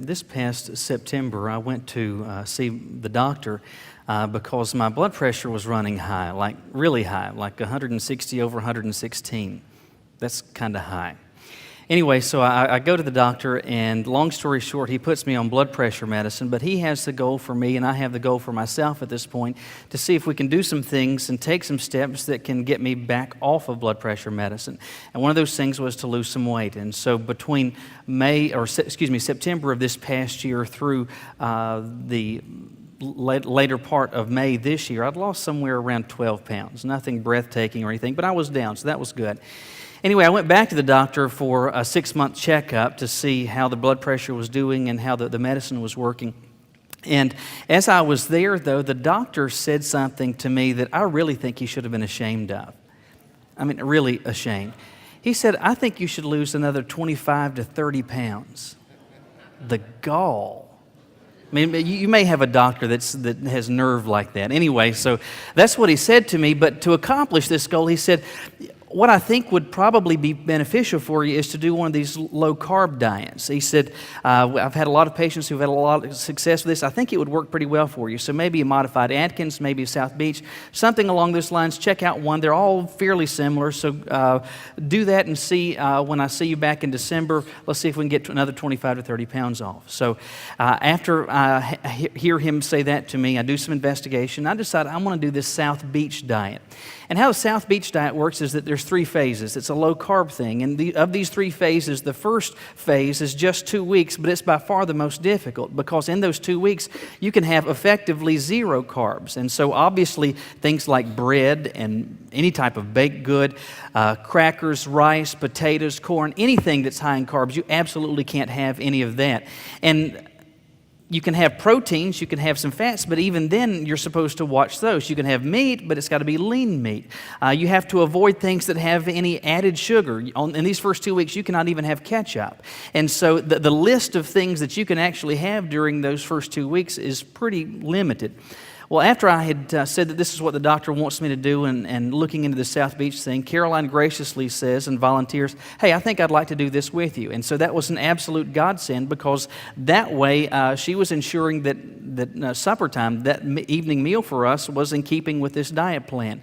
This past September, I went to see the doctor because my blood pressure was running high, like really high, like 160 over 116. That's kind of high. Anyway, so I go to the doctor, and long story short, he puts me on blood pressure medicine, but he has the goal for me, and I have the goal for myself at this point, to see if we can do some things and take some steps that can get me back off of blood pressure medicine. And one of those things was to lose some weight. And so between September of this past year through the later part of May this year, I'd lost somewhere around 12 pounds. Nothing breathtaking or anything, but I was down, so that was good. Anyway, I went back to the doctor for a 6-month checkup to see how the blood pressure was doing and how the medicine was working. And as I was there, though, the doctor said something to me that I really think he should have been ashamed of. I mean, really ashamed. He said, "I think you should lose another 25 to 30 pounds. The gall. I mean, you may have a doctor that has nerve like that. Anyway, so that's what he said to me. But to accomplish this goal, he said, what I think would probably be beneficial for you is to do one of these low-carb diets. He said, I've had a lot of patients who've had a lot of success with this. I think it would work pretty well for you. So maybe a modified Atkins, maybe a South Beach, something along those lines. Check out one. They're all fairly similar. So do that and see when I see you back in December, let's see if we can get to another 25 to 30 pounds off. So after I hear him say that to me, I do some investigation. I decide I want to do this South Beach diet. And how the South Beach diet works is that there's 3 phases. It's a low-carb thing. And of these 3 phases, the first phase is just 2 weeks, but it's by far the most difficult because in those 2 weeks, you can have effectively 0 carbs. And so obviously, things like bread and any type of baked good, crackers, rice, potatoes, corn, anything that's high in carbs, you absolutely can't have any of that. And you can have proteins, you can have some fats, but even then you're supposed to watch those. You can have meat, but it's got to be lean meat. You have to avoid things that have any added sugar. In these first 2 weeks, you cannot even have ketchup. And so the list of things that you can actually have during those first 2 weeks is pretty limited. Well, after I had said that this is what the doctor wants me to do and looking into the South Beach thing, Caroline graciously says and volunteers, "Hey, I think I'd like to do this with you." And so that was an absolute godsend because that way she was ensuring that supper time, that evening meal for us, was in keeping with this diet plan.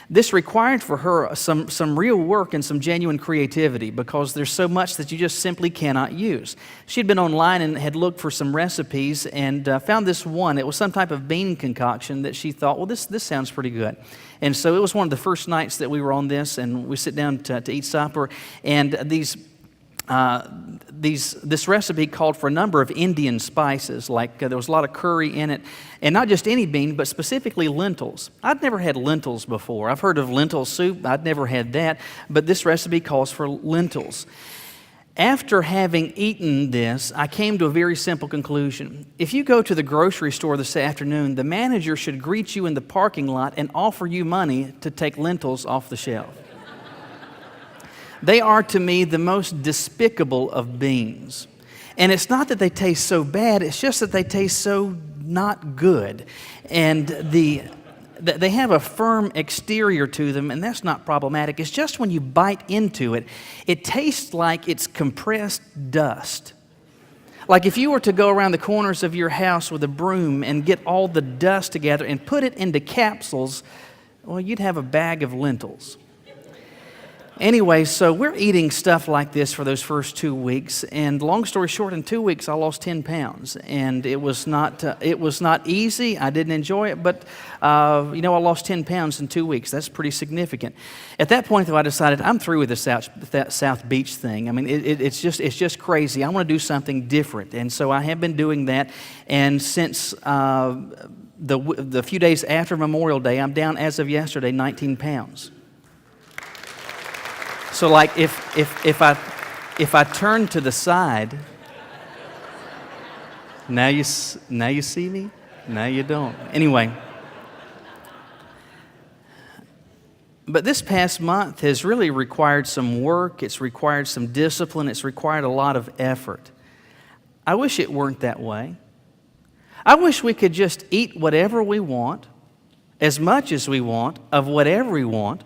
This required for her some real work and some genuine creativity because there's so much that you just simply cannot use. She'd been online and had looked for some recipes and found this one. It was some type of bean concoction that she thought, well, this sounds pretty good. And so it was one of the first nights that we were on this, and we sit down to eat supper, and this recipe called for a number of Indian spices, like there was a lot of curry in it, and not just any bean, but specifically lentils. I'd never had lentils before. I've heard of lentil soup. I'd never had that, but this recipe calls for lentils. After having eaten this, I came to a very simple conclusion. If you go to the grocery store this afternoon, the manager should greet you in the parking lot and offer you money to take lentils off the shelf. They are, to me, the most despicable of beans. And it's not that they taste so bad, it's just that they taste so not good. And they have a firm exterior to them, and that's not problematic. It's just when you bite into it, it tastes like it's compressed dust. Like if you were to go around the corners of your house with a broom and get all the dust together and put it into capsules, well, you'd have a bag of lentils. Anyway, so we're eating stuff like this for those first 2 weeks, and long story short, in 2 weeks I lost 10 pounds, and it was not easy. I didn't enjoy it, but I lost 10 pounds in 2 weeks. That's pretty significant. At that point, though, I decided I'm through with the South Beach thing. I mean, it's just crazy. I want to do something different, and so I have been doing that. And since the few days after Memorial Day, I'm down as of yesterday 19 pounds. So, like, if I turn to the side, now you see me, now you don't. Anyway, but this past month has really required some work. It's required some discipline. It's required a lot of effort. I wish it weren't that way. I wish we could just eat whatever we want, as much as we want, of whatever we want,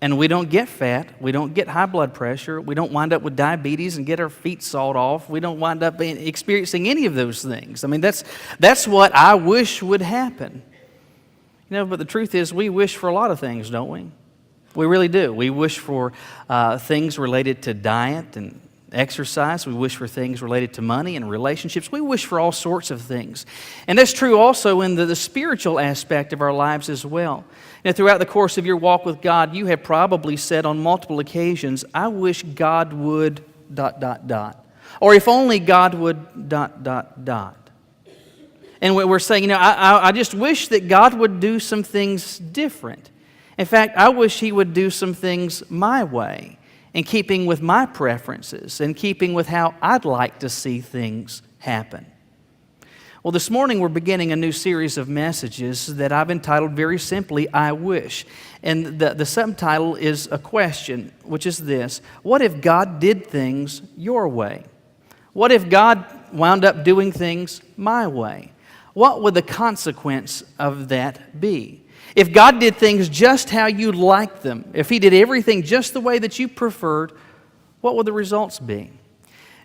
And we don't get fat. We don't get high blood pressure. We don't wind up with diabetes and get our feet sawed off. We don't wind up experiencing any of those things. I mean, that's what I wish would happen. But the truth is, we wish for a lot of things, don't we? We really do. We wish for things related to diet and exercise. We wish for things related to money and relationships. We wish for all sorts of things. And that's true also in the spiritual aspect of our lives as well. Throughout the course of your walk with God, you have probably said on multiple occasions, I wish God would ... Or if only God would ... And we're saying, I just wish that God would do some things different. In fact, I wish He would do some things my way, in keeping with my preferences, in keeping with how I'd like to see things happen. Well, this morning we're beginning a new series of messages that I've entitled very simply, I Wish. And the subtitle is a question, which is this: what if God did things your way? What if God wound up doing things my way? What would the consequence of that be? If God did things just how you liked them, if He did everything just the way that you preferred, what would the results be?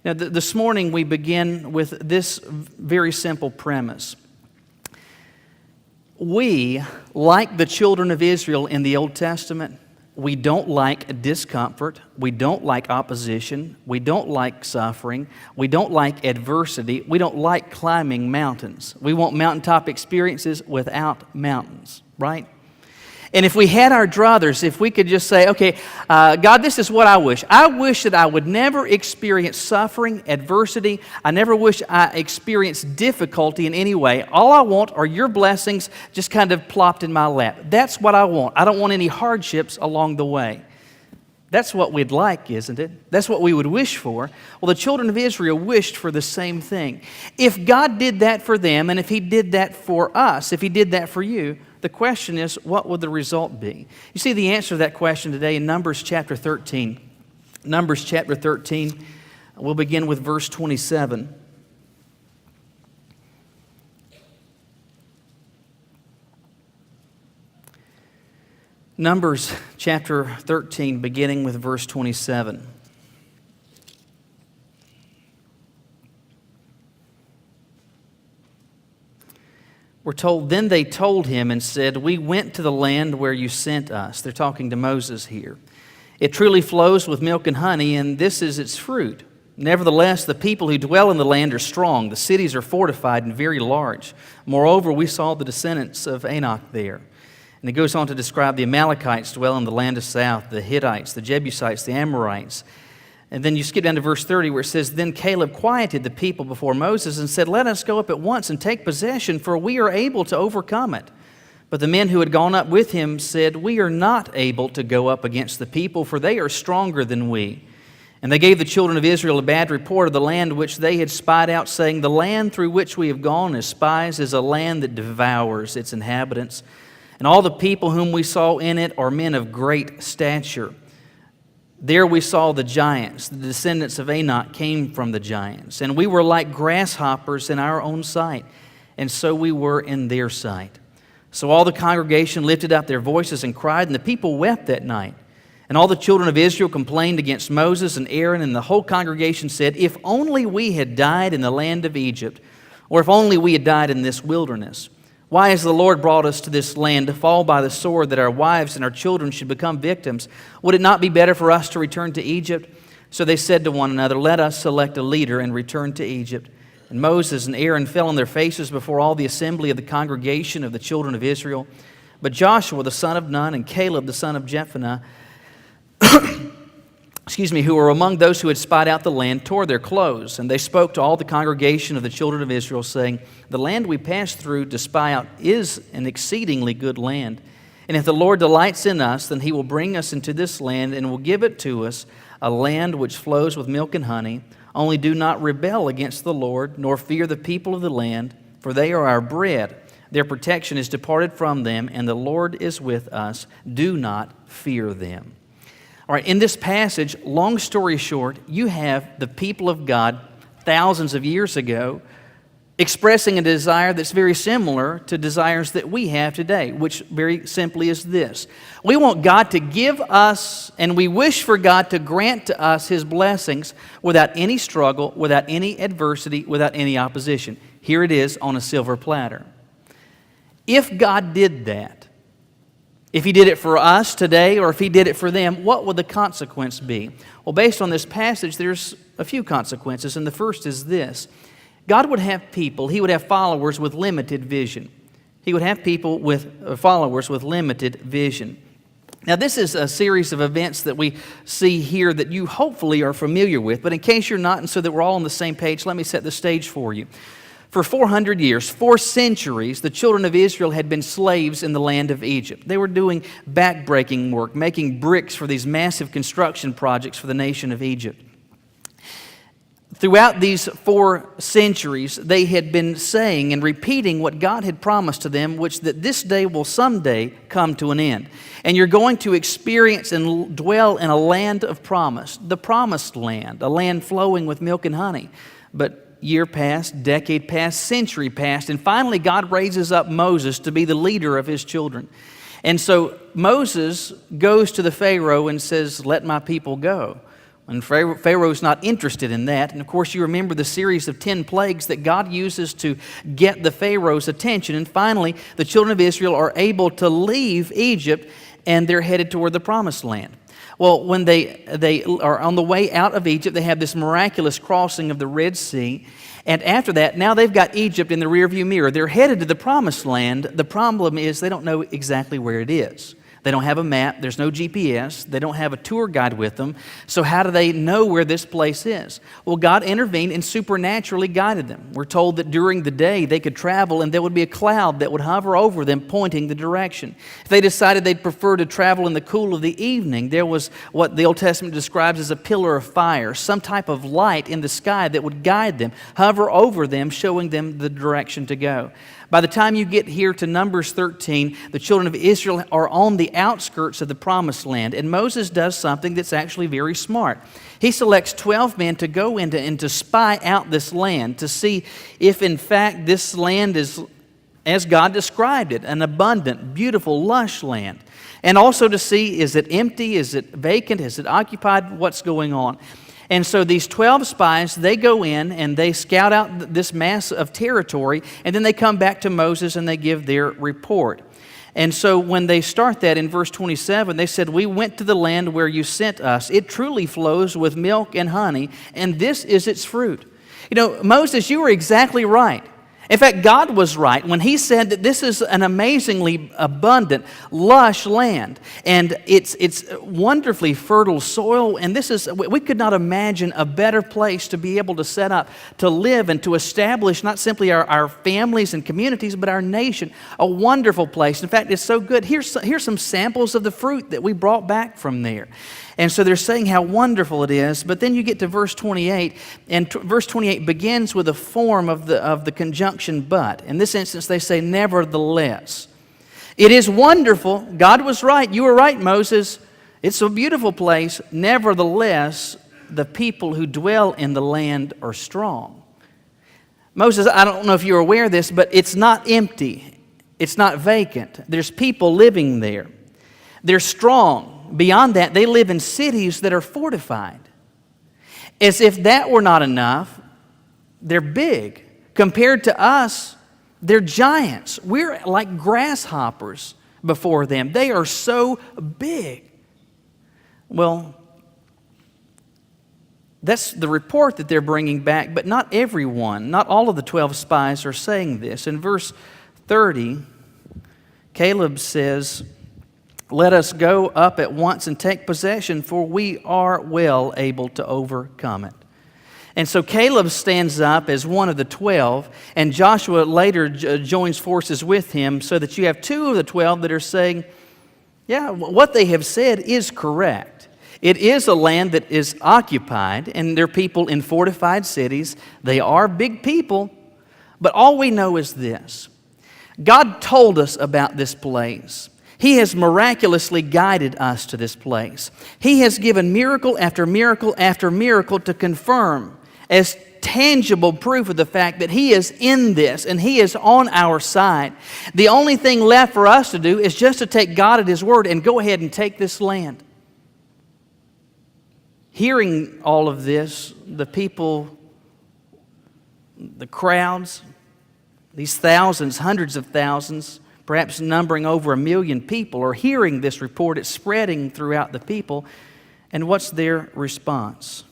Now, this morning we begin with this very simple premise. We, like the children of Israel in the Old Testament, we don't like discomfort, we don't like opposition, we don't like suffering, we don't like adversity, we don't like climbing mountains. We want mountaintop experiences without mountains, right? And if we had our druthers, if we could just say, okay, God, this is what I wish. I wish that I would never experience suffering, adversity. I never wish I experienced difficulty in any way. All I want are your blessings just kind of plopped in my lap. That's what I want. I don't want any hardships along the way. That's what we'd like, isn't it? That's what we would wish for. Well, the children of Israel wished for the same thing. If God did that for them, and if He did that for us, if He did that for you, the question is, what would the result be? You see the answer to that question today in Numbers chapter 13. Numbers chapter 13, we'll begin with verse 27. Numbers chapter 13, beginning with verse 27. We're told, then they told him and said, we went to the land where you sent us. They're talking to Moses here. It truly flows with milk and honey, and this is its fruit. Nevertheless, the people who dwell in the land are strong. The cities are fortified and very large. Moreover, we saw the descendants of Anak there. And it goes on to describe the Amalekites dwell in the land of south, the Hittites, the Jebusites, the Amorites. And then you skip down to verse 30 where it says, then Caleb quieted the people before Moses and said, let us go up at once and take possession, for we are able to overcome it. But the men who had gone up with him said, we are not able to go up against the people, for they are stronger than we. And they gave the children of Israel a bad report of the land which they had spied out, saying, the land through which we have gone as spies is a land that devours its inhabitants. And all the people whom we saw in it are men of great stature. There we saw the giants. The descendants of Anak came from the giants. And we were like grasshoppers in our own sight, and so we were in their sight. So all the congregation lifted up their voices and cried, and the people wept that night. And all the children of Israel complained against Moses and Aaron, and the whole congregation said, if only we had died in the land of Egypt, or if only we had died in this wilderness. Why has the Lord brought us to this land to fall by the sword, that our wives and our children should become victims? Would it not be better for us to return to Egypt? So they said to one another, let us select a leader and return to Egypt. And Moses and Aaron fell on their faces before all the assembly of the congregation of the children of Israel. But Joshua the son of Nun and Caleb the son of Jephunneh, who were among those who had spied out the land, tore their clothes. And they spoke to all the congregation of the children of Israel, saying, the land we passed through to spy out is an exceedingly good land. And if the Lord delights in us, then He will bring us into this land and will give it to us, a land which flows with milk and honey. Only do not rebel against the Lord, nor fear the people of the land, for they are our bread. Their protection is departed from them, and the Lord is with us. Do not fear them. All right, in this passage, long story short, you have the people of God thousands of years ago expressing a desire that's very similar to desires that we have today, which very simply is this. We want God to give us, and we wish for God to grant to us His blessings without any struggle, without any adversity, without any opposition. Here it is on a silver platter. If God did that, if He did it for us today or if He did it for them, what would the consequence be? Well, based on this passage, there's a few consequences, and the first is this. God would have people, He would have followers with limited vision. He would have people with followers with limited vision. Now, this is a series of events that we see here that you hopefully are familiar with, but in case you're not, and so that we're all on the same page, let me set the stage for you. For 400 years, 4 centuries, the children of Israel had been slaves in the land of Egypt. They were doing backbreaking work, making bricks for these massive construction projects for the nation of Egypt. Throughout these 4 centuries, they had been saying and repeating what God had promised to them, which that this day will someday come to an end. And you're going to experience and dwell in a land of promise, the promised land, a land flowing with milk and honey. But year passed, decade passed, century passed, and finally God raises up Moses to be the leader of his children. And so Moses goes to the Pharaoh and says, "Let my people go." And Pharaoh's not interested in that. And of course, you remember the series of 10 plagues that God uses to get the Pharaoh's attention. And finally, the children of Israel are able to leave Egypt, and they're headed toward the Promised Land. Well, when they are on the way out of Egypt, they have this miraculous crossing of the Red Sea. And after that, now they've got Egypt in the rearview mirror. They're headed to the Promised Land. The problem is they don't know exactly where it is. They don't have a map. There's no GPS. They don't have a tour guide with them. So how do they know where this place is? Well, God intervened and supernaturally guided them. We're told that during the day they could travel and there would be a cloud that would hover over them pointing the direction. If they decided they'd prefer to travel in the cool of the evening, there was what the Old Testament describes as a pillar of fire, some type of light in the sky that would guide them, hover over them, showing them the direction to go. By the time you get here to Numbers 13, the children of Israel are on the outskirts of the Promised Land, and Moses does something that's actually very smart. He selects 12 men to go into and to spy out this land, to see if in fact this land is as God described it, an abundant, beautiful, lush land. And also to see, is it empty, is it vacant, is it occupied, what's going on? And so these 12 spies, they go in and they scout out this mass of territory, and then they come back to Moses and they give their report. And so when they start that in verse 27, they said, "We went to the land where you sent us. It truly flows with milk and honey, and this is its fruit." You know, Moses, you were exactly right. In fact, God was right when He said that this is an amazingly abundant, lush land, and it's wonderfully fertile soil, and we could not imagine a better place to be able to set up, to live, and to establish not simply our families and communities, but our nation. A wonderful place. In fact, it's so good. Here's some samples of the fruit that we brought back from there. And so they're saying how wonderful it is, but then you get to verse 28, and verse 28 begins with a form of the conjunction but. In this instance, they say, "Nevertheless." It is wonderful. God was right. You were right, Moses. It's a beautiful place. Nevertheless, the people who dwell in the land are strong. Moses, I don't know if you're aware of this, but it's not empty. It's not vacant. There's people living there. They're strong. Beyond that, they live in cities that are fortified. As if that were not enough, they're big. Compared to us, they're giants. We're like grasshoppers before them. They are so big. Well, that's the report that they're bringing back, but not everyone, not all of the 12 spies are saying this. In verse 30, Caleb says, "Let us go up at once and take possession, for we are well able to overcome it." And so Caleb stands up as one of the 12, and Joshua later joins forces with him, so that you have 2 of the 12 that are saying, yeah, what they have said is correct. It is a land that is occupied, and there are people in fortified cities. They are big people, but all we know is this. God told us about this place. He has miraculously guided us to this place. He has given miracle after miracle after miracle to confirm as tangible proof of the fact that He is in this and He is on our side. The only thing left for us to do is just to take God at His word and go ahead and take this land. Hearing all of this, the people, the crowds, these thousands, hundreds of thousands, perhaps numbering over 1 million people, are hearing this report. It's spreading throughout the people. And what's their response?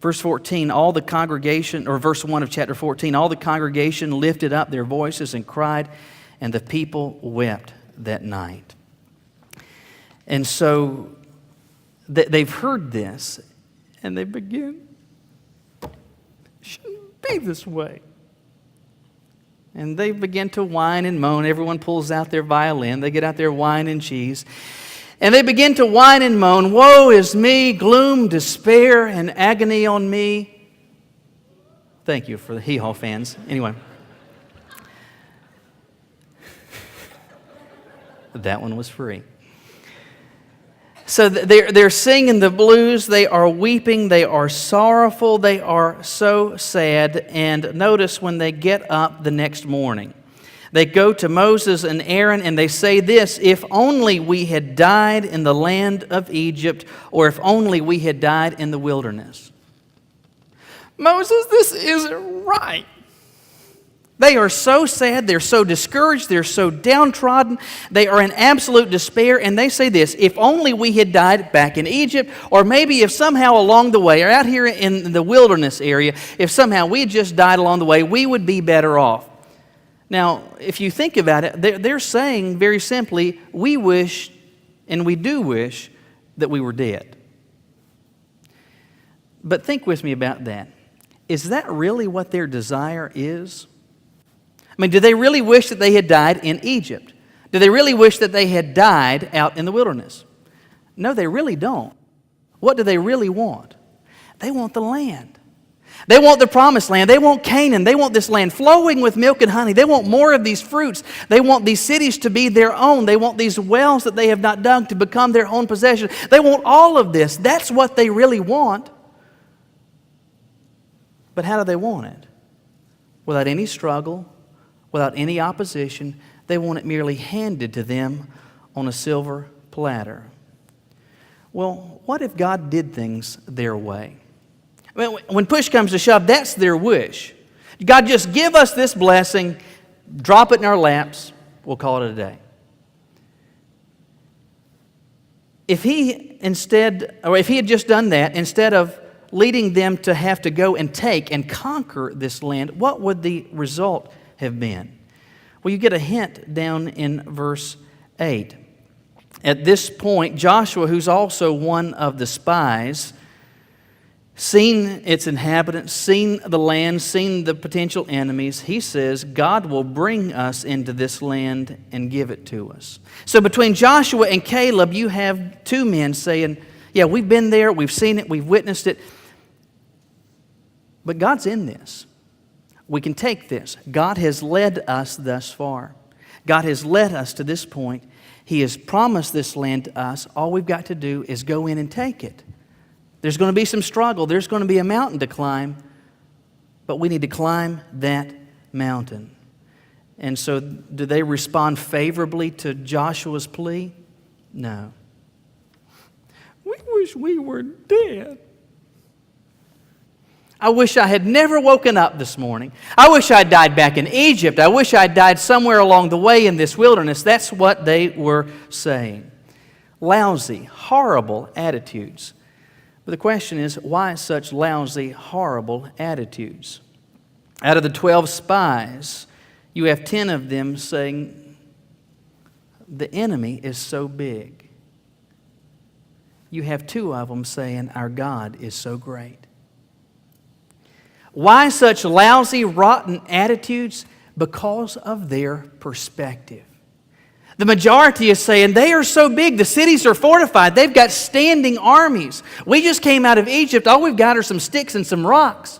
Verse 14, all the congregation, or verse 1 of chapter 14, all the congregation lifted up their voices and cried, and the people wept that night. And so they've heard this, and they begin, it shouldn't be this way. And they begin to whine and moan. Everyone pulls out their violin. They get out their wine and cheese. And they begin to whine and moan, woe is me, gloom, despair, and agony on me. Thank you for the hee-haw fans. Anyway. That one was free. So they're singing the blues, they are weeping, they are sorrowful, they are so sad. And notice when they get up the next morning, they go to Moses and Aaron and they say this, if only we had died in the land of Egypt, or if only we had died in the wilderness. Moses, this isn't right. They are so sad, they're so discouraged, they're so downtrodden, they are in absolute despair, and they say this, if only we had died back in Egypt, or maybe if somehow along the way, or out here in the wilderness area, if somehow we had just died along the way, we would be better off. Now, if you think about it, they're saying very simply, we wish, and we do wish, that we were dead. But think with me about that. Is that really what their desire is? I mean, do they really wish that they had died in Egypt? Do they really wish that they had died out in the wilderness? No, they really don't. What do they really want? They want the land. They want the promised land. They want Canaan. They want this land flowing with milk and honey. They want more of these fruits. They want these cities to be their own. They want these wells that they have not dug to become their own possession. They want all of this. That's what they really want. But how do they want it? Without any struggle, without any opposition. They want it merely handed to them on a silver platter. Well, what if God did things their way? I mean, when push comes to shove, that's their wish. God, just give us this blessing, drop it in our laps, we'll call it a day. If He had just done that, instead of leading them to have to go and take and conquer this land, what would the result have been? Well, you get a hint down in verse 8. At this point, Joshua, who's also one of the spies, seen its inhabitants, seen the land, seen the potential enemies, he says, God will bring us into this land and give it to us. So between Joshua and Caleb, you have two men saying, yeah, we've been there, we've seen it, we've witnessed it, but God's in this. We can take this. God has led us thus far. God has led us to this point. He has promised this land to us. All we've got to do is go in and take it. There's going to be some struggle. There's going to be a mountain to climb, but we need to climb that mountain. And so do they respond favorably to Joshua's plea? No. We wish we were dead. I wish I had never woken up this morning. I wish I died back in Egypt. I wish I died somewhere along the way in this wilderness. That's what they were saying. Lousy, horrible attitudes. But the question is, why such lousy, horrible attitudes? Out of the 12 spies, you have 10 of them saying, the enemy is so big. You have 2 of them saying, our God is so great. Why such lousy, rotten attitudes? Because of their perspective. The majority is saying they are so big, the cities are fortified, they've got standing armies. We just came out of Egypt, all we've got are some sticks and some rocks.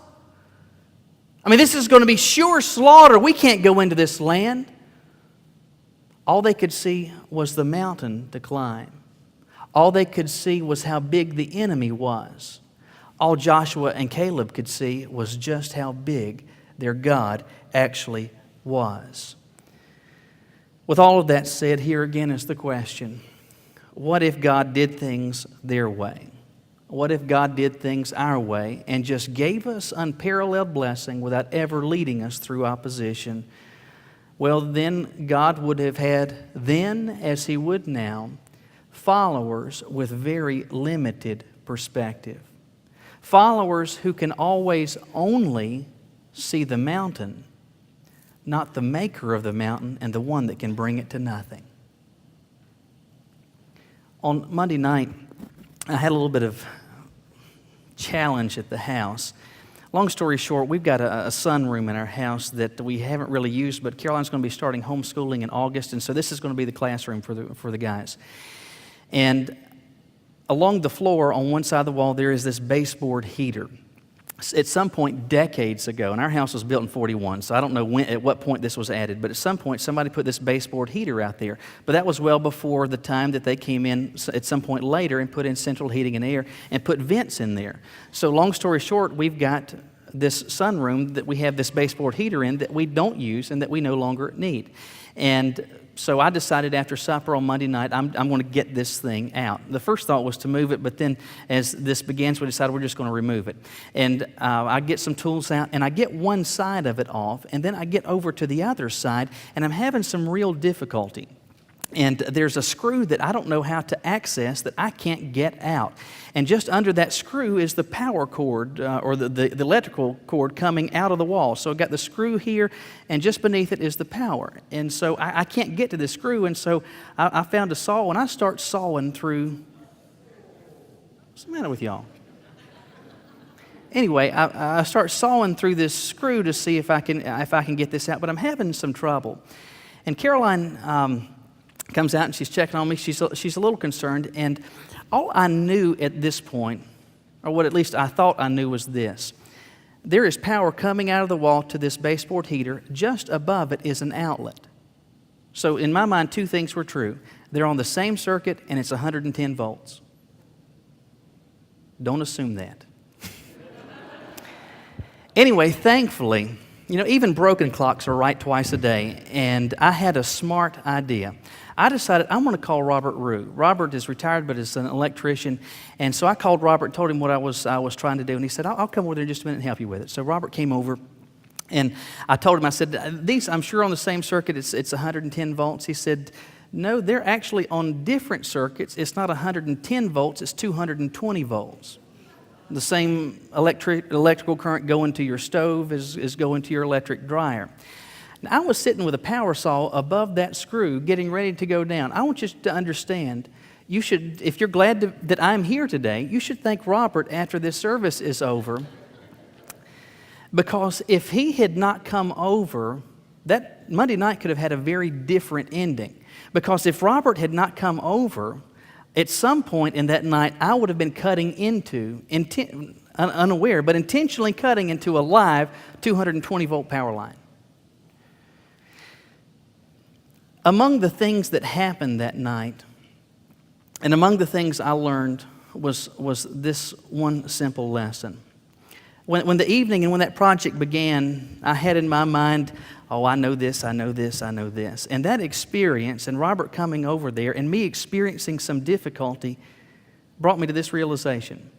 I mean, this is going to be sure slaughter. We can't go into this land. All they could see was the mountain to climb. All they could see was how big the enemy was. All Joshua and Caleb could see was just how big their God actually was. With all of that said, here again is the question. What if God did things their way? What if God did things our way and just gave us unparalleled blessing without ever leading us through opposition? Well, then God would have had then, as He would now, followers with very limited perspective. Followers who can always only see the mountain, not the maker of the mountain and the one that can bring it to nothing. On Monday night, I had a little bit of challenge at the house. Long story short, we've got a sunroom in our house that we haven't really used, but Caroline's going to be starting homeschooling in August, and so this is going to be the classroom for the guys. And along the floor on one side of the wall, there is this baseboard heater. At some point decades ago, and our house was built in 41, so I don't know at what point this was added, but at some point somebody put this baseboard heater out there. But that was well before the time that they came in at some point later and put in central heating and air and put vents in there. So long story short, we've got this sunroom that we have this baseboard heater in that we don't use and that we no longer need. And so I decided after supper on Monday night, I'm going to get this thing out. The first thought was to move it, but then as this begins, we decided we're just going to remove it. And I get some tools out, and I get one side of it off, and then I get over to the other side, and I'm having some real difficulty. And there's a screw that I don't know how to access that I can't get out. And just under that screw is the power cord or the electrical cord coming out of the wall. So I've got the screw here, and just beneath it is the power. And so I can't get to the screw, and so I found a saw, and I start sawing through. What's the matter with y'all? Anyway, I start sawing through this screw to see if I can get this out, but I'm having some trouble. And Caroline comes out and she's checking on me. She's a little concerned, and all I knew at this point, or what at least I thought I knew, was this. There is power coming out of the wall to this baseboard heater. Just above it is an outlet. So in my mind, two things were true. They're on the same circuit, and it's 110 volts. Don't assume that. Anyway, thankfully, even broken clocks are right twice a day, and I had a smart idea. I decided I'm going to call Robert Rue. Robert is retired, but is an electrician, and so I called Robert and told him what I was trying to do, and he said, I'll come over there in just a minute and help you with it. So Robert came over, and I told him, I said, these, I'm sure on the same circuit, it's 110 volts. He said, no, they're actually on different circuits. It's not 110 volts, it's 220 volts. The same electrical current going to your stove is going to your electric dryer. Now, I was sitting with a power saw above that screw getting ready to go down. I want you to understand, you should, if you're glad that I'm here today, you should thank Robert after this service is over. Because if he had not come over, that Monday night could have had a very different ending. Because if Robert had not come over, at some point in that night, I would have been cutting into, unaware, but intentionally cutting into a live 220 volt power line. Among the things that happened that night, and among the things I learned was this one simple lesson. When the evening and when that project began, I had in my mind, I know this, I know this, I know this. And that experience, and Robert coming over there, and me experiencing some difficulty, brought me to this realization.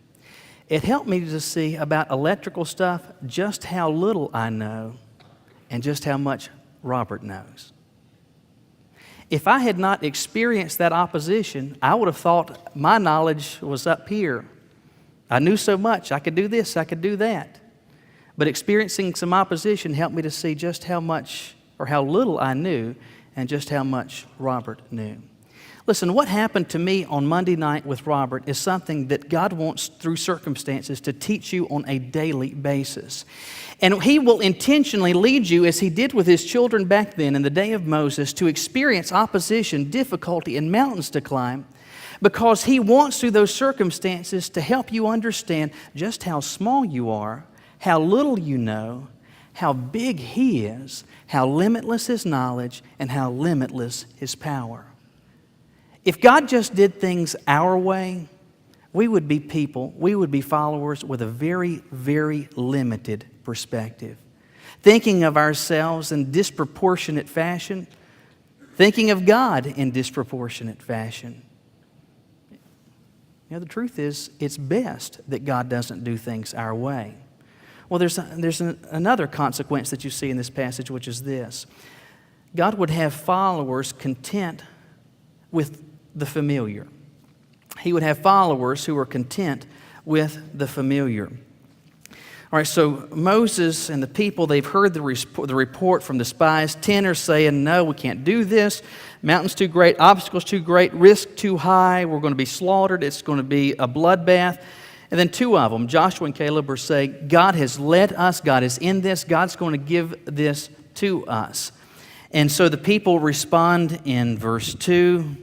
It helped me to see about electrical stuff just how little I know and just how much Robert knows. If I had not experienced that opposition, I would have thought my knowledge was up here. I knew so much. I could do this, I could do that. But experiencing some opposition helped me to see just how much or how little I knew and just how much Robert knew. Listen, what happened to me on Monday night with Robert is something that God wants through circumstances to teach you on a daily basis. And He will intentionally lead you, as He did with His children back then in the day of Moses, to experience opposition, difficulty, and mountains to climb, because He wants through those circumstances to help you understand just how small you are, how little you know, how big He is, how limitless His knowledge, and how limitless His power. If God just did things our way, we would be people, we would be followers with a very, very limited perspective. Thinking of ourselves in disproportionate fashion, thinking of God in disproportionate fashion. The truth is, it's best that God doesn't do things our way. Well, there's another consequence that you see in this passage, which is this. God would have followers content with the familiar. He would have followers who were content with the familiar. All right, so Moses and the people, they've heard the report from the spies. 10 are saying, no, we can't do this. Mountain's too great, obstacles too great, risk too high. We're going to be slaughtered. It's going to be a bloodbath. And then 2 of them, Joshua and Caleb, are saying, God has led us. God is in this. God's going to give this to us. And so the people respond in verse 2,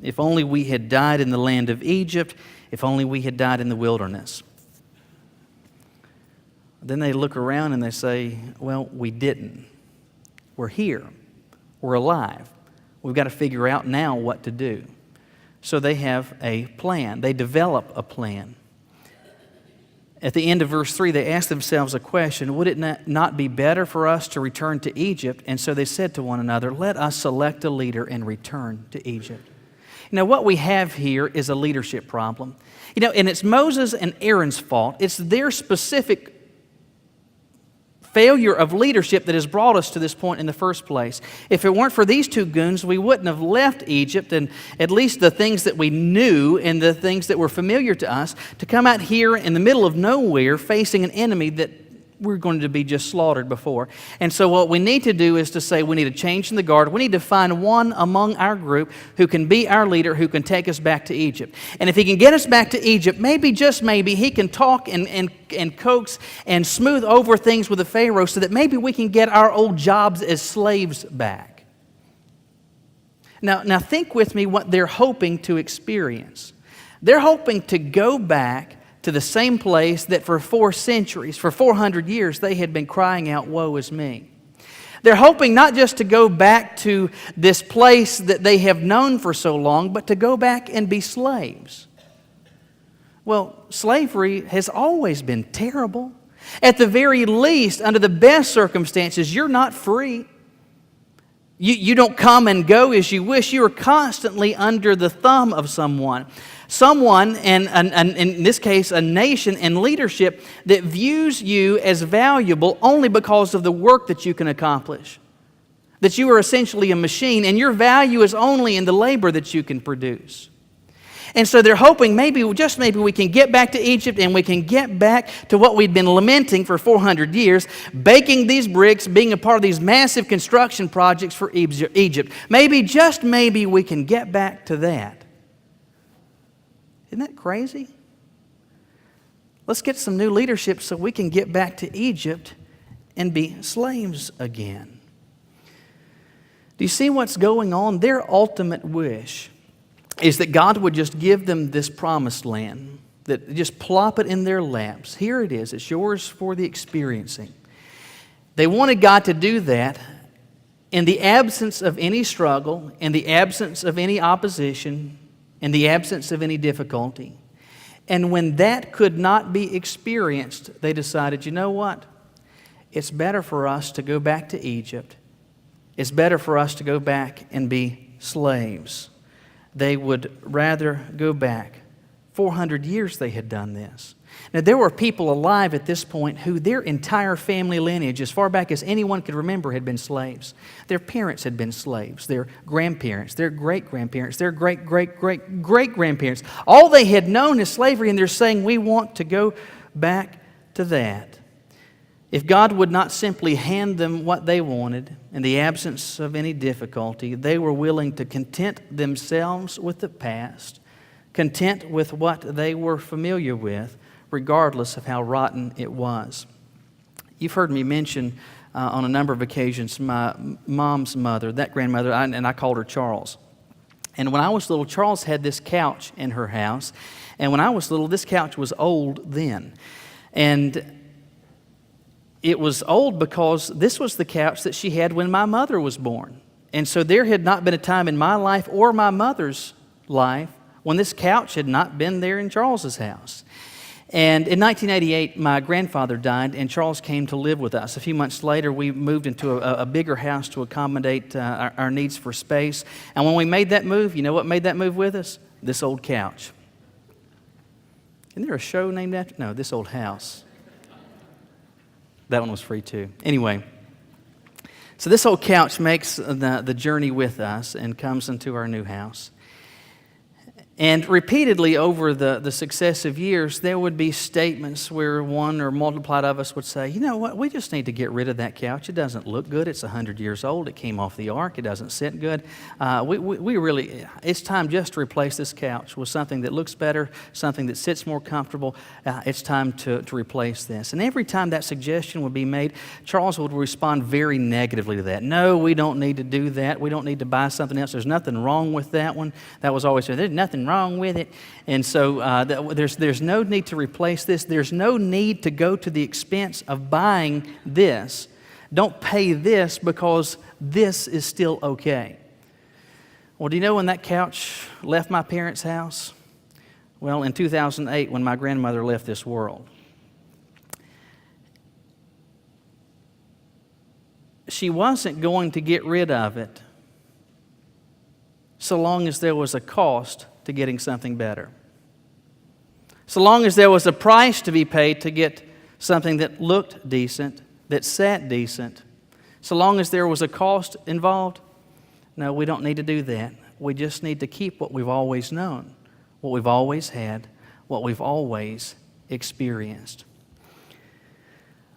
if only we had died in the land of Egypt, if only we had died in the wilderness. Then they look around and they say, well, we didn't. We're here. We're alive. We've got to figure out now what to do. So they have a plan. They develop a plan. At the end of verse 3, they ask themselves a question, would it not be better for us to return to Egypt? And so they said to one another, let us select a leader and return to Egypt. What we have here is a leadership problem. And it's Moses and Aaron's fault. It's their specific failure of leadership that has brought us to this point in the first place. If it weren't for these 2 goons, we wouldn't have left Egypt, and at least the things that we knew and the things that were familiar to us, to come out here in the middle of nowhere facing an enemy that we're going to be just slaughtered before. And so what we need to do is to say we need a change in the guard. We need to find one among our group who can be our leader, who can take us back to Egypt. And if he can get us back to Egypt, maybe, just maybe, he can talk and coax and smooth over things with the Pharaoh so that maybe we can get our old jobs as slaves back. Now think with me what they're hoping to experience. They're hoping to go back to the same place that for 4 centuries, for 400 years, they had been crying out, woe is me. They're hoping not just to go back to this place that they have known for so long, but to go back and be slaves. Well, slavery has always been terrible. At the very least, under the best circumstances, you're not free. You don't come and go as you wish. You are constantly under the thumb of someone. Someone, and in this case, a nation and leadership that views you as valuable only because of the work that you can accomplish. That you are essentially a machine, and your value is only in the labor that you can produce. And so they're hoping maybe we can get back to Egypt and we can get back to what we'd been lamenting for 400 years, baking these bricks, being a part of these massive construction projects for Egypt. Maybe, just maybe, we can get back to that. Isn't that crazy? Let's get some new leadership so we can get back to Egypt and be slaves again. Do you see what's going on? Their ultimate wish is that God would just give them this promised land, that just plop it in their laps. Here it is. It's yours for the experiencing. They wanted God to do that in the absence of any struggle, in the absence of any opposition, in the absence of any difficulty. And when that could not be experienced, they decided, you know what? It's better for us to go back to Egypt. It's better for us to go back and be slaves. They would rather go back. 400 years they had done this. Now, there were people alive at this point who their entire family lineage, as far back as anyone could remember, had been slaves. Their parents had been slaves, their grandparents, their great-grandparents, their great-great-great-great-grandparents. All they had known is slavery, and they're saying, we want to go back to that. If God would not simply hand them what they wanted in the absence of any difficulty, they were willing to content themselves with the past, content with what they were familiar with, regardless of how rotten it was. You've heard me mention on a number of occasions my mom's mother, that grandmother, and I called her Charles. And when I was little, Charles had this couch in her house. And when I was little, this couch was old then. And it was old because this was the couch that she had when my mother was born. And so there had not been a time in my life or my mother's life when this couch had not been there in Charles's house. And in 1988, my grandfather died, and Charles came to live with us. A few months later, we moved into a bigger house to accommodate our needs for space. And when we made that move, you know what made that move with us? This old couch. Isn't there a show named after? No, this old house. That one was free too. Anyway, so this old couch makes the journey with us and comes into our new house. And repeatedly over the successive years, there would be statements where one or multiplied of us would say, you know what, we just need to get rid of that couch. It doesn't look good. It's 100 years old. It came off the ark. It doesn't sit good. We really, it's time just to replace this couch with something that looks better, something that sits more comfortable. It's time to replace this. And every time that suggestion would be made, Charles would respond very negatively to that. No, we don't need to do that. We don't need to buy something else. There's nothing wrong with that one. That was always said, there's nothing wrong with it. And so there's no need to replace this. There's no need to go to the expense of buying this. Don't pay this because this is still okay. Well, do you know when that couch left my parents' house? Well, in 2008, when my grandmother left this world. She wasn't going to get rid of it so long as there was a cost to getting something better. So long as there was a price to be paid to get something that looked decent, that sat decent, so long as there was a cost involved, no, we don't need to do that. We just need to keep what we've always known, what we've always had, what we've always experienced.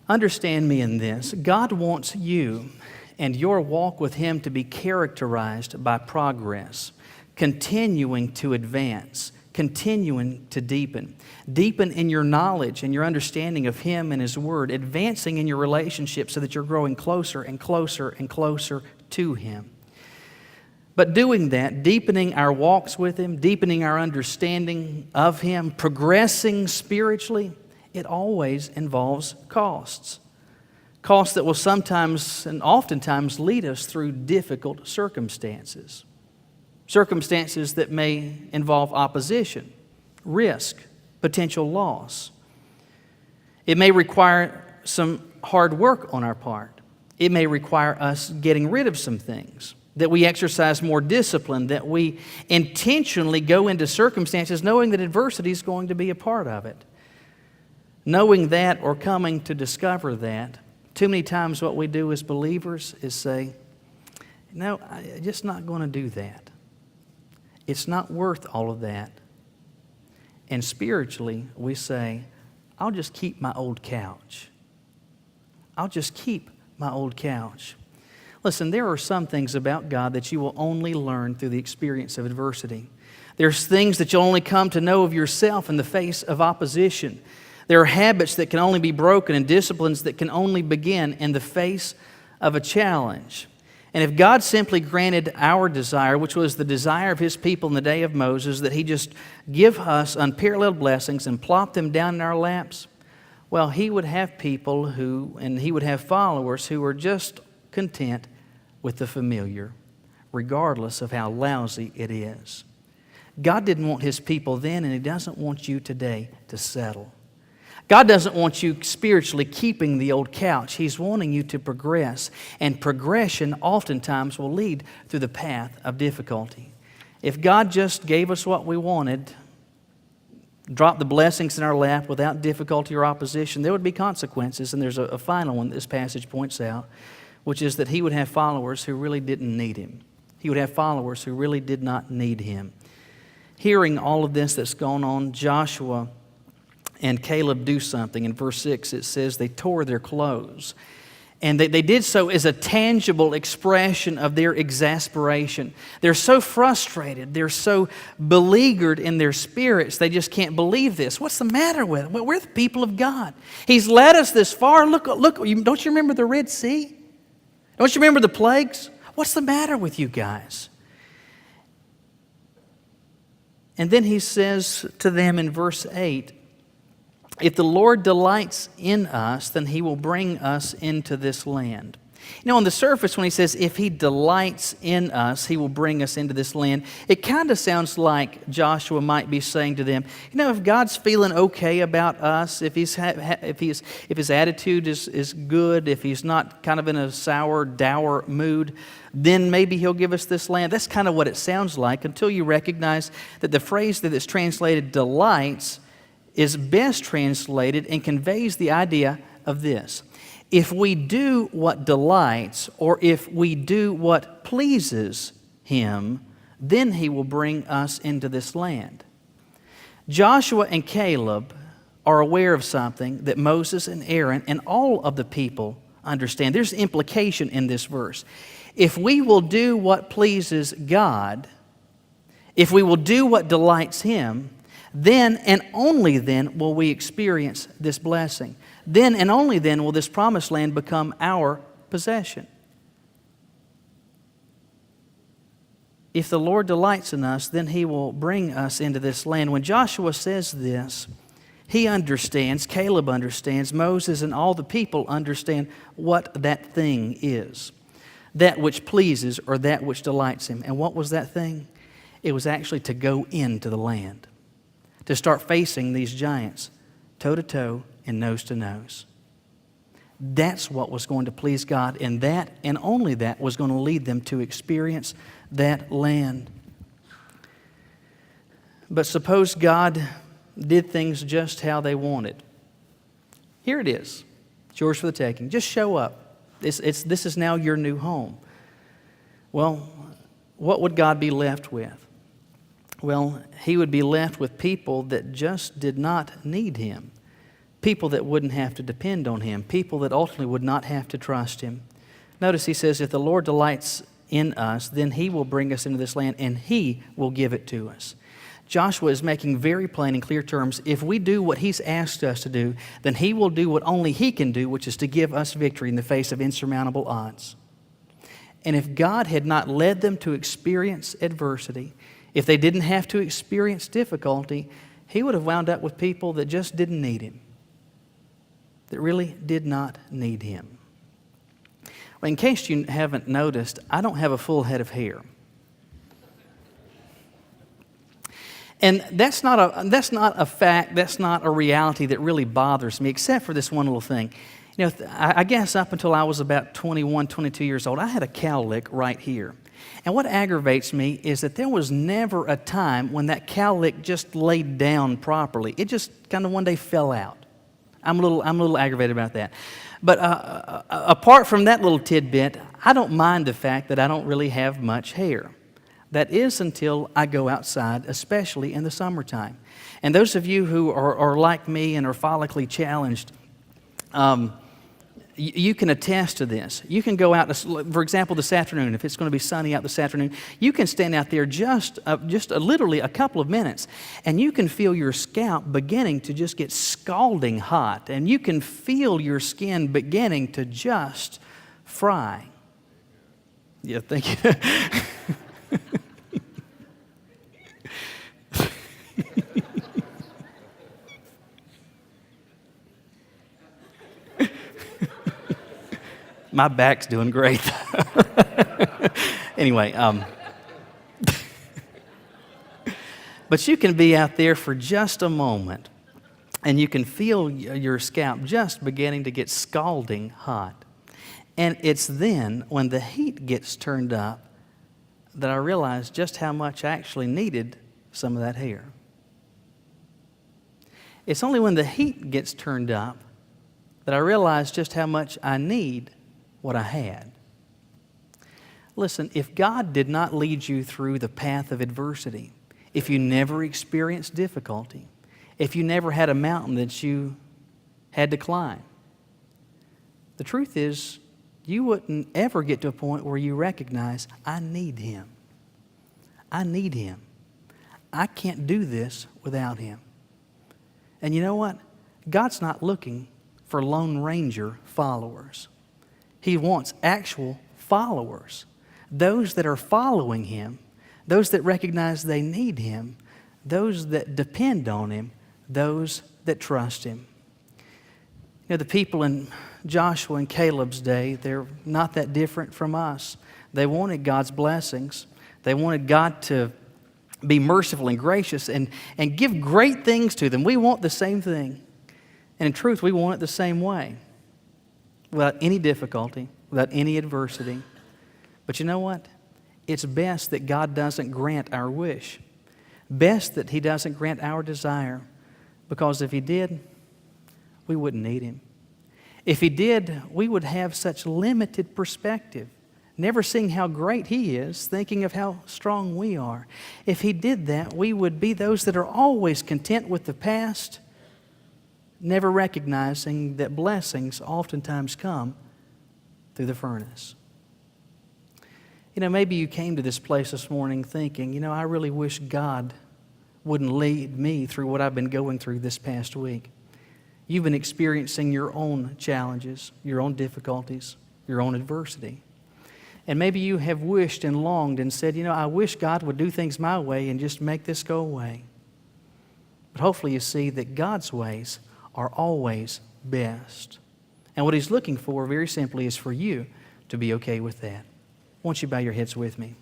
Understand me in this. God wants you and your walk with Him to be characterized by progress, continuing to advance, continuing to deepen. Deepen in your knowledge and your understanding of Him and His Word, advancing in your relationship so that you're growing closer and closer and closer to Him. But doing that, deepening our walks with Him, deepening our understanding of Him, progressing spiritually, it always involves costs. Costs that will sometimes and oftentimes lead us through difficult circumstances. Circumstances that may involve opposition, risk, potential loss. It may require some hard work on our part. It may require us getting rid of some things, that we exercise more discipline, that we intentionally go into circumstances knowing that adversity is going to be a part of it. Knowing that or coming to discover that, too many times what we do as believers is say, no, I'm just not going to do that. It's not worth all of that. And spiritually, we say, I'll just keep my old couch. I'll just keep my old couch. Listen, there are some things about God that you will only learn through the experience of adversity. There's things that you'll only come to know of yourself in the face of opposition. There are habits that can only be broken and disciplines that can only begin in the face of a challenge. And if God simply granted our desire, which was the desire of His people in the day of Moses, that He just give us unparalleled blessings and plop them down in our laps, well, He would have people and He would have followers who were just content with the familiar, regardless of how lousy it is. God didn't want His people then, and He doesn't want you today to settle. God doesn't want you spiritually keeping the old couch. He's wanting you to progress, and progression oftentimes will lead through the path of difficulty. If God just gave us what we wanted, dropped the blessings in our lap without difficulty or opposition, there would be consequences, and there's a final one that this passage points out, which is that He would have followers who really didn't need Him. He would have followers who really did not need Him. Hearing all of this that's going on, Joshua and Caleb do something. In verse 6 it says they tore their clothes. And they did so as a tangible expression of their exasperation. They're so frustrated. They're so beleaguered in their spirits. They just can't believe this. What's the matter with them? We're the people of God. He's led us this far. Look! Don't you remember the Red Sea? Don't you remember the plagues? What's the matter with you guys? And then He says to them in verse 8, if the Lord delights in us, then He will bring us into this land. On the surface, when he says, if he delights in us, he will bring us into this land, it kind of sounds like Joshua might be saying to them, if God's feeling okay about us, if his attitude is good, if he's not kind of in a sour, dour mood, then maybe he'll give us this land. That's kind of what it sounds like, until you recognize that the phrase that is translated delights is best translated and conveys the idea of this. If we do what delights, or if we do what pleases him, then he will bring us into this land. Joshua and Caleb are aware of something that Moses and Aaron and all of the people understand. There's implication in this verse. If we will do what pleases God, if we will do what delights him, then and only then will we experience this blessing. Then and only then will this promised land become our possession. If the Lord delights in us, then he will bring us into this land. When Joshua says this, he understands, Caleb understands, Moses and all the people understand what that thing is. That which pleases, or that which delights him. And what was that thing? It was actually to go into the land, to start facing these giants, toe to toe and nose to nose. That's what was going to please God, and that and only that was going to lead them to experience that land. But suppose God did things just how they wanted. Here it is. It's yours for the taking. Just show up. This is now your new home. Well, what would God be left with? Well, he would be left with people that just did not need him. People that wouldn't have to depend on him. People that ultimately would not have to trust him. Notice he says, if the Lord delights in us, then he will bring us into this land and he will give it to us. Joshua is making very plain and clear terms, if we do what he's asked us to do, then he will do what only he can do, which is to give us victory in the face of insurmountable odds. And if God had not led them to experience adversity, if they didn't have to experience difficulty, he would have wound up with people that just didn't need him, that really did not need him. Well, in case you haven't noticed, I don't have a full head of hair. And that's not a fact, that's not a reality that really bothers me, except for this one little thing. I guess up until I was about 21, 22 years old, I had a cowlick right here. And what aggravates me is that there was never a time when that cowlick just laid down properly. It just kind of one day fell out. I'm a little aggravated about that. But apart from that little tidbit, I don't mind the fact that I don't really have much hair. That is until I go outside, especially in the summertime. And those of you who are like me and are follically challenged, you can attest to this. You can go out, for example, this afternoon, if it's going to be sunny out this afternoon, you can stand out there literally a couple of minutes, and you can feel your scalp beginning to just get scalding hot, and you can feel your skin beginning to just fry. Yeah, thank you. My back's doing great. Anyway, but you can be out there for just a moment, and you can feel your scalp just beginning to get scalding hot. And it's then, when the heat gets turned up, that I realize just how much I actually needed some of that hair. It's only when the heat gets turned up that I realize just how much I need what I had. Listen, if God did not lead you through the path of adversity, if you never experienced difficulty, if you never had a mountain that you had to climb, the truth is you wouldn't ever get to a point where you recognize, I need him. I need him. I can't do this without him. And you know what? God's not looking for Lone Ranger followers. He wants actual followers, those that are following him, those that recognize they need him, those that depend on him, those that trust him. You know, the people in Joshua and Caleb's day, they're not that different from us. They wanted God's blessings. They wanted God to be merciful and gracious and give great things to them. We want the same thing. And in truth, we want it the same way, without any difficulty, without any adversity. But you know what? It's best that God doesn't grant our wish. Best that He doesn't grant our desire. Because if He did, we wouldn't need Him. If He did, we would have such limited perspective, never seeing how great He is, thinking of how strong we are. If He did that, we would be those that are always content with the past, never recognizing that blessings oftentimes come through the furnace. You know, maybe you came to this place this morning thinking, you know, I really wish God wouldn't lead me through what I've been going through this past week. You've been experiencing your own challenges, your own difficulties, your own adversity. And maybe you have wished and longed and said, you know, I wish God would do things my way and just make this go away. But hopefully you see that God's ways are always best. And what He's looking for, very simply, is for you to be okay with that. Won't you bow your heads with me?